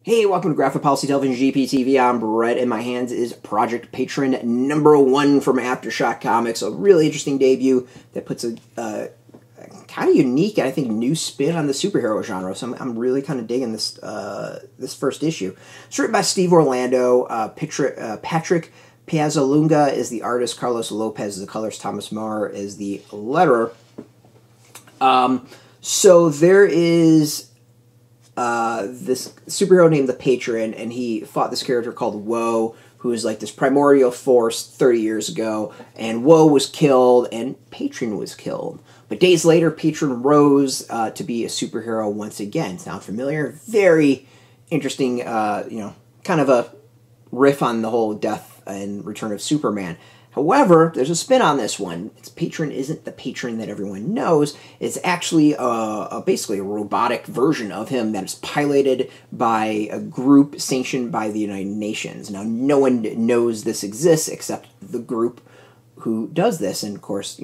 Hey, welcome to Graphic Policy Television GPTV. I'm Brett. In my hands is Project Patron #1 from AfterShock Comics. A really interesting debut that puts a kind of unique and I think new spin on the superhero genre. So I'm really kind of digging this this first issue. It's written by Steve Orlando. Patrick Piazzalunga is the artist. Carlos Lopez is the colorist. Thomas Marr is the letterer. So there is this superhero named the Patron, and he fought this character called Woe, who is like this primordial force 30 years ago, and Woe was killed, and Patron was killed. But days later, Patron rose to be a superhero once again. Sound familiar? Very interesting, kind of a riff on the whole death and return of Superman. However, there's a spin on this one. Its Patron isn't the Patron that everyone knows. It's actually basically a robotic version of him that is piloted by a group sanctioned by the United Nations. Now, no one knows this exists except the group who does this, and of course,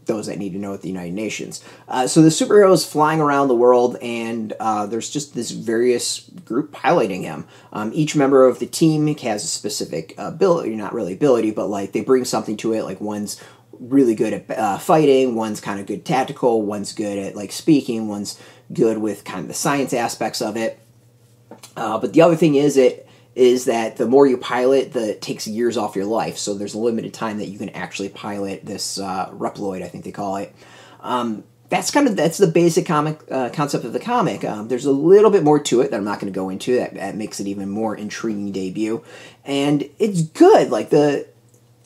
those that need to know at the United Nations. So the superhero is flying around the world, and there's just this various group piloting him. Each member of the team has a specific ability, not really ability, but like they bring something to it. Like one's really good at fighting, one's kind of good tactical, one's good at like speaking, one's good with kind of the science aspects of it. But the other thing is that the more you pilot, it takes years off your life. So there's a limited time that you can actually pilot this Reploid, I think they call it. That's the basic comic concept of the comic. There's a little bit more to it that I'm not going to go into. That makes it even more intriguing debut, and it's good.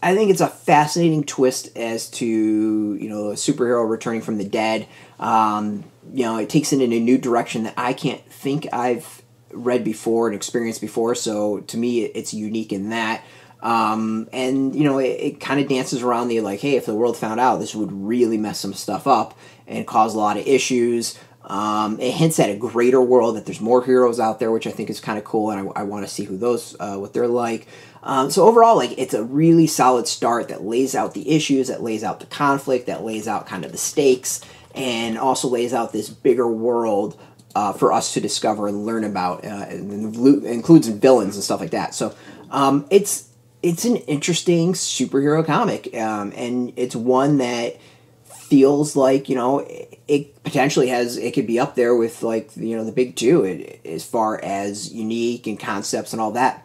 I think it's a fascinating twist as to a superhero returning from the dead. It takes it in a new direction that I can't think I've read before and experienced before, so to me it's unique in that. It kind of dances around the hey, if the world found out, this would really mess some stuff up and cause a lot of issues. It hints at a greater world, that there's more heroes out there, which I think is kind of cool, and I want to see who those what they're like. So overall, it's a really solid start that lays out the issues, that lays out the conflict, that lays out kind of the stakes, and also lays out this bigger world for us to discover and learn about, and includes villains and stuff like that. So it's an interesting superhero comic, and it's one that feels like it potentially it could be up there with the big two as far as unique and concepts and all that.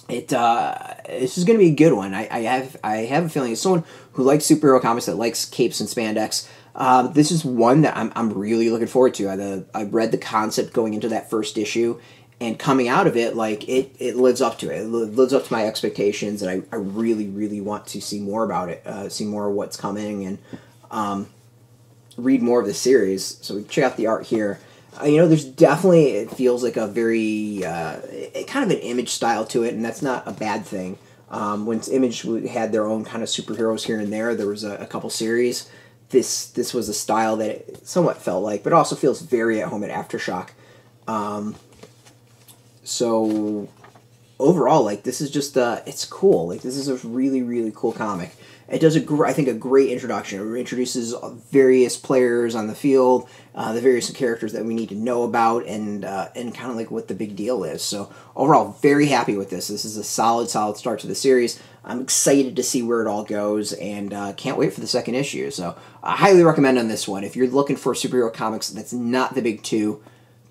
This is going to be a good one. I have a feeling, as someone who likes superhero comics, that likes capes and spandex, this is one that I'm really looking forward to. I read the concept going into that first issue, and coming out of it, it lives up to it. It lives up to my expectations, and I really, really want to see more about it, see more of what's coming, and read more of the series. So check out the art here. There's definitely, it feels like a very, kind of an Image style to it, and that's not a bad thing. When Image had their own kind of superheroes here and there was a couple series. This was a style that it somewhat felt like, but also feels very at home at AfterShock. So overall, this is just, it's cool. This is a really, really cool comic. It does I think a great introduction. It introduces various players on the field, the various characters that we need to know about, and kind of what the big deal is. So overall, very happy with this. This is a solid start to the series. I'm excited to see where it all goes, and can't wait for the second issue. So I highly recommend on this one. If you're looking for superhero comics that's not the big two,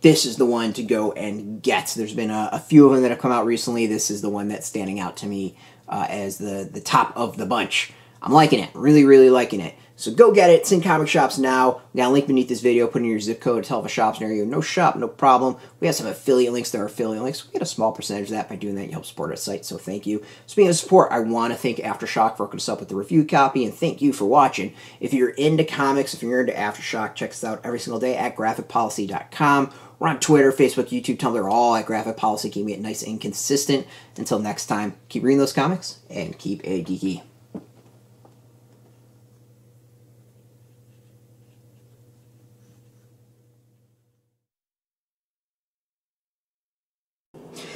this is the one to go and get. There's been a few of them that have come out recently. This is the one that's standing out to me as the top of the bunch. I'm liking it. Really, really liking it. So go get it. It's in comic shops now. We got a link beneath this video. Put in your zip code. Tell if a shop's near you. No shop, no problem. We have some affiliate links. There are affiliate links. We get a small percentage of that. By doing that, you help support our site, so thank you. Speaking of support, I want to thank AfterShock for hooking us up with the review copy, and thank you for watching. If you're into comics, if you're into AfterShock, check us out every single day at graphicpolicy.com. We're on Twitter, Facebook, YouTube, Tumblr, all at Graphic Policy, keeping it nice and consistent. Until next time, keep reading those comics, and keep it geeky.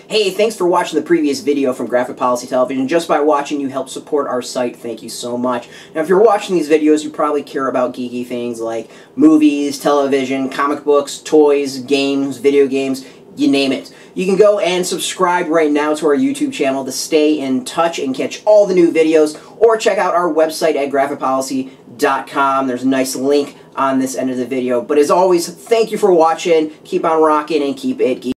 Hey, thanks for watching the previous video from Graphic Policy Television. Just by watching, you help support our site. Thank you so much. Now, if you're watching these videos, you probably care about geeky things like movies, television, comic books, toys, games, video games. you name it. You can go and subscribe right now to our YouTube channel to stay in touch and catch all the new videos, or check out our website at graphicpolicy.com. There's a nice link on this end of the video. But as always, thank you for watching. Keep on rocking and keep it geeky.